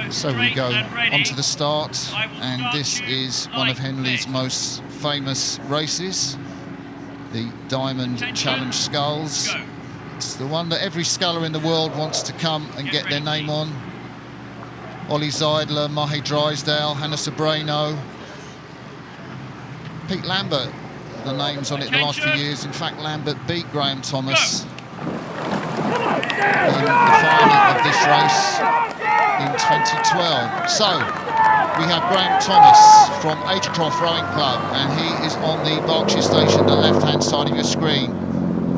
So we go onto the start, and this is one of Henley's most famous races, the Diamond Challenge Sculls. It's the one that every sculler in the world wants to come and get their name on. Ollie Zeidler, Mahe Drysdale, Hannah Sobrano, Pete Lambert, the names on it the last few years. In fact, Lambert beat Graham Thomas in the final of this race in 2012. So we have Graham Thomas from Agecroft Rowing Club, and he is on the Berkshire station, the left-hand side of your screen.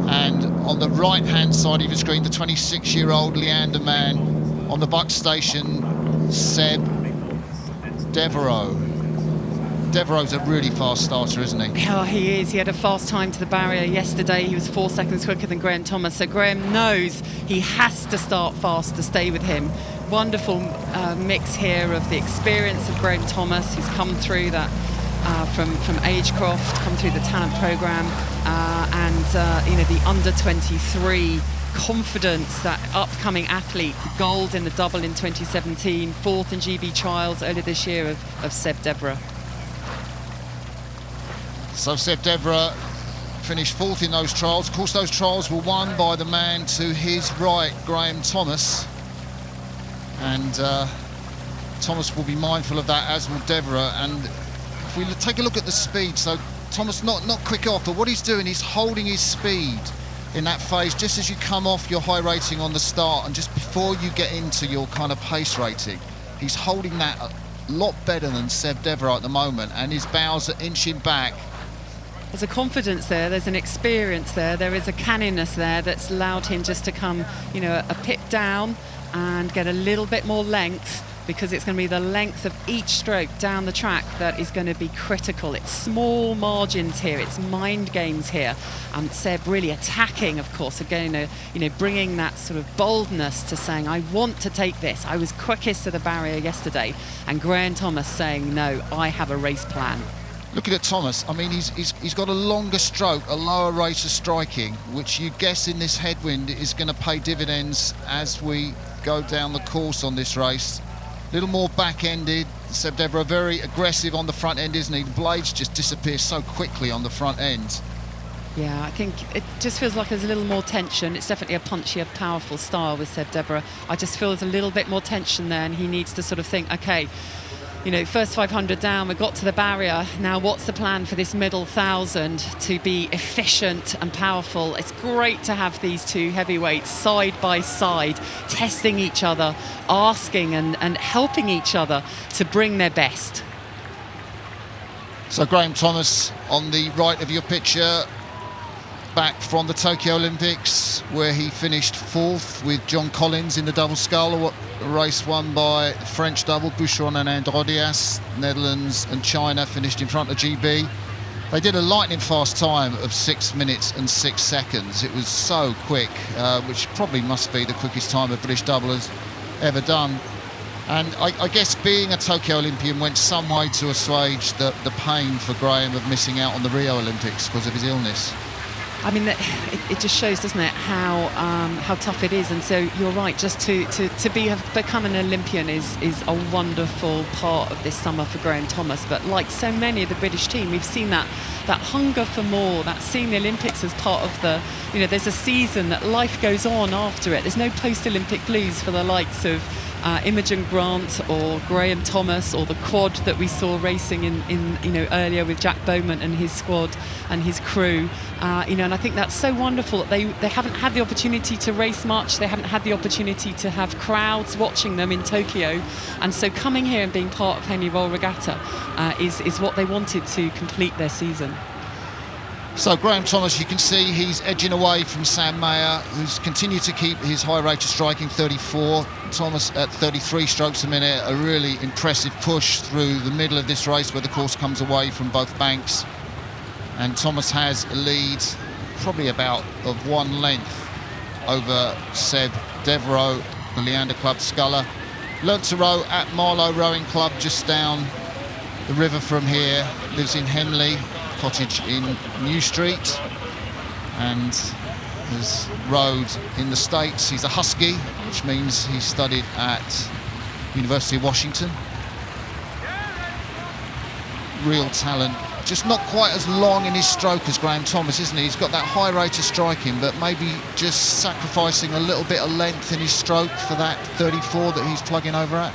And on the right-hand side of your screen, the 26-year-old Leander man. On the Buck station, Seb Devereux. Devereux's a really fast starter, isn't he? Yeah, he is. He had a fast time to the barrier yesterday. He was 4 seconds quicker than Graham Thomas. So Graham knows he has to start fast to stay with him. Wonderful mix here of the experience of Graham Thomas, who's come through that from Agecroft, come through the talent programme, and the under-23 confidence, that upcoming athlete, gold in the double in 2017, fourth in GB trials earlier this year of Seb Devereux. So Seb Devereux finished fourth in those trials. Of course, those trials were won by the man to his right, Graham Thomas. And Thomas will be mindful of that, as will Devereux. And if we take a look at the speed, so Thomas not quick off, but what he's doing, he's holding his speed in that phase just as you come off your high rating on the start and just before you get into your kind of pace rating. He's holding that a lot better than Seb Devereux at the moment, and his bows are inching back. There's a confidence there, there's an experience there is a canniness there that's allowed him just to come, a pip down and get a little bit more length, because it's going to be the length of each stroke down the track that is going to be critical. It's small margins here, it's mind games here. Seb really attacking, of course, again, bringing that sort of boldness to saying, I want to take this. I was quickest to the barrier yesterday. And Graham Thomas saying, no, I have a race plan. Looking at Thomas, I mean, he's got a longer stroke, a lower rate of striking, which you guess in this headwind is going to pay dividends as we go down the course on this race. A little more back-ended. Seb Devereux very aggressive on the front end, isn't he? The blades just disappear so quickly on the front end. Yeah, I think it just feels like there's a little more tension. It's definitely a punchier, powerful style with Seb Devereux. I just feel there's a little bit more tension there, and he needs to sort of think, okay, first 500 down, we got to the barrier. Now, what's the plan for this middle 1,000 to be efficient and powerful? It's great to have these two heavyweights side by side, testing each other, asking and helping each other to bring their best. So Graham Thomas on the right of your picture, back from the Tokyo Olympics, where he finished fourth with John Collins in the double scull, a race won by French double, Boucheron and Androdias. Netherlands and China finished in front of GB. They did a lightning fast time of 6 minutes and 6 seconds. It was so quick, which probably must be the quickest time a British double has ever done. And I guess being a Tokyo Olympian went some way to assuage the pain for Graham of missing out on the Rio Olympics because of his illness. I mean, it just shows, doesn't it, how tough it is. And so you're right, just to become an Olympian is a wonderful part of this summer for Graham Thomas. But like so many of the British team, we've seen that hunger for more, that seeing the Olympics as part of the, there's a season that life goes on after it. There's no post-Olympic blues for the likes of Imogen Grant or Graham Thomas, or the quad that we saw racing in earlier with Jack Bowman and his squad and his crew. And I think that's so wonderful that they haven't had the opportunity to race much. They haven't had the opportunity to have crowds watching them in Tokyo, and so coming here and being part of Henley Royal Regatta is what they wanted to complete their season. So Graham Thomas, you can see he's edging away from Sam Mayer, who's continued to keep his high rate of striking, 34. Thomas at 33 strokes a minute, a really impressive push through the middle of this race where the course comes away from both banks. And Thomas has a lead, probably about of one length, over Seb Devereux, the Leander Club sculler. Learnt to row at Marlow Rowing Club, just down the river from here. Lives in Henley, cottage in New Street, and has rowed in the States. He's a Husky, which means he studied at University of Washington. Real talent. Just not quite as long in his stroke as Graham Thomas, isn't he? He's got that high rate of striking, but maybe just sacrificing a little bit of length in his stroke for that 34 that he's plugging over at.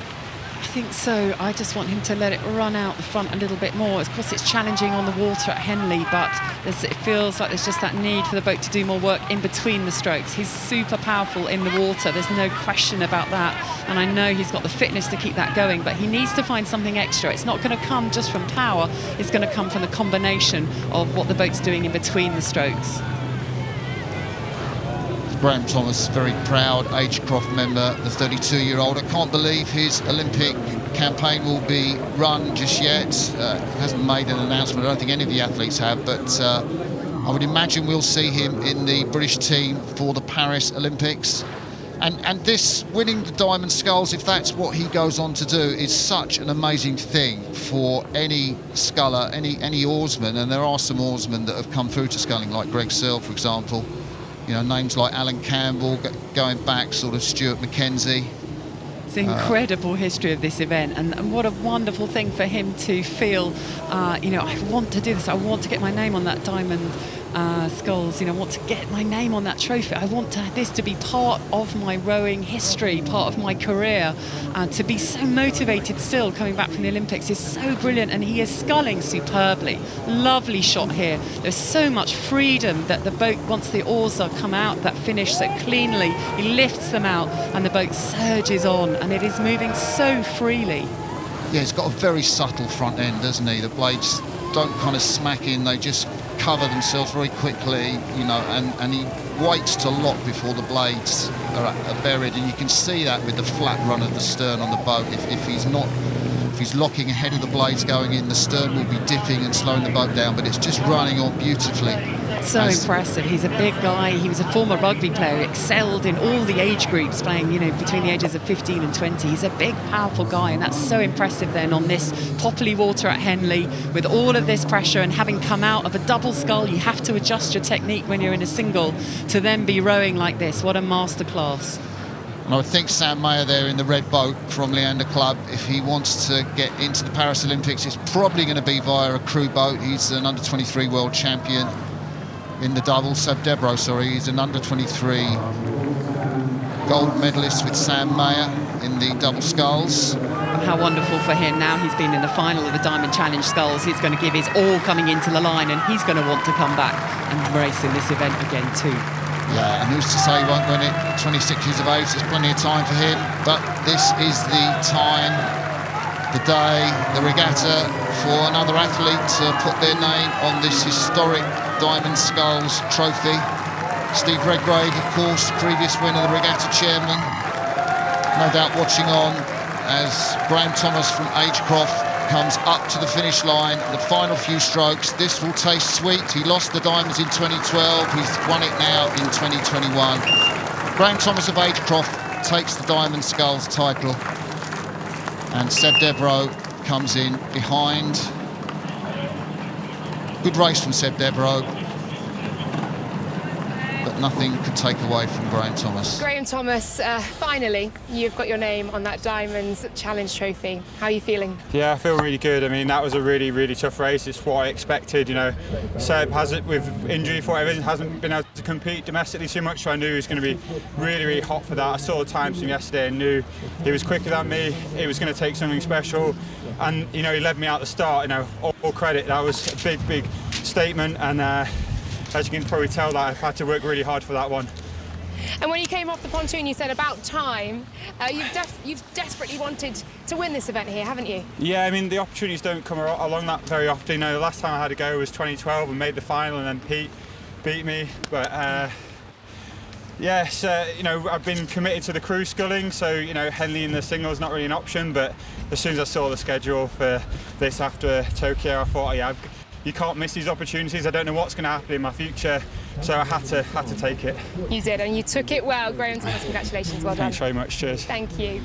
I think so. I just want him to let it run out the front a little bit more. Of course, it's challenging on the water at Henley, but it feels like there's just that need for the boat to do more work in between the strokes. He's super powerful in the water. There's no question about that. And I know he's got the fitness to keep that going, but he needs to find something extra. It's not going to come just from power. It's going to come from the combination of what the boat's doing in between the strokes. Graham Thomas, very proud Agecroft member, the 32-year-old. I can't believe his Olympic campaign will be run just yet. Hasn't made an announcement. I don't think any of the athletes have, but I would imagine we'll see him in the British team for the Paris Olympics. And this, winning the Diamond Sculls, if that's what he goes on to do, is such an amazing thing for any sculler, any oarsman. And there are some oarsmen that have come through to sculling, like Greg Searle, for example. You know, names like Alan Campbell, going back, sort of Stuart Mackenzie. It's an incredible history of this event, and what a wonderful thing for him to feel, you know, I want to do this, I want to get my name on that Diamond Sculls, you know, I want to get my name on that trophy. I want this to be part of my rowing history, part of my career. To be so motivated still coming back from the Olympics is so brilliant, and he is sculling superbly. Lovely shot here. There's so much freedom that the boat, once the oars are come out, that finish so cleanly, he lifts them out and the boat surges on, and it is moving so freely. Yeah, it's got a very subtle front end, doesn't he? The blades don't kind of smack in, they just cover themselves very quickly, you know, and he waits to lock before the blades are buried, and you can see that with the flat run of the stern on the boat. If he's locking ahead of the blades going in, the stern will be dipping and slowing the boat down, but it's just running on beautifully. So impressive. He's a big guy. He was a former rugby player, excelled in all the age groups, playing, you know, between the ages of 15 and 20. He's a big, powerful guy, and that's so impressive then on this poppy water at Henley with all of this pressure, and having come out of a double scull, you have to adjust your technique when you're in a single to then be rowing like this. What a masterclass. And I think Sam Mayer there in the red boat from Leander Club, if he wants to get into the Paris Olympics, it's probably going to be via a crew boat. He's an under-23 world champion in the double. Seb Devereux, he's an under-23 gold medalist with Sam Mayer in the double sculls. How wonderful for him. Now he's been in the final of the Diamond Challenge Sculls. He's going to give his all coming into the line, and he's going to want to come back and race in this event again too. Yeah, and who's to say he won't win it? 26 years of age, there's plenty of time for him. But this is the time, the day, the regatta for another athlete to put their name on this historic Diamond Sculls trophy. Steve Redgrave, of course, previous winner, the regatta chairman, no doubt watching on as Graham Thomas from Agecroft comes up to the finish line. The final few strokes, this will taste sweet. He lost the diamonds in 2012, he's won it now in 2021. Graham Thomas of Agecroft takes the Diamond Sculls title, and Seb Devereux comes in behind. Good race from Seb Devereux, but nothing could take away from Graham Thomas. Graham Thomas, finally, you've got your name on that Diamond Challenge trophy. How are you feeling? Yeah, I feel really good. I mean, that was a really, really tough race. It's what I expected, you know. Seb hasn't, with injury for whatever reason, hasn't been able to compete domestically too much, so I knew he was going to be really, really hot for that. I saw the times from yesterday and knew he was quicker than me. He was going to take something special, and, you know, he led me out the start, you know, all credit. That was a big, big statement, and as you can probably tell, that I've had to work really hard for that one. And when you came off the pontoon, you said about time. You've desperately wanted to win this event here, haven't you? Yeah, I mean, the opportunities don't come along that very often. You know, the last time I had to go was 2012 and made the final, and then Pete beat me. But yes, you know, I've been committed to the crew sculling, so, you know, Henley in the single is not really an option. But as soon as I saw the schedule for this after Tokyo, I thought, yeah, you can't miss these opportunities. I don't know what's going to happen in my future, so I had to take it. You did, and you took it well. Graham Thomas, congratulations, well done. Thanks very much, cheers. Thank you.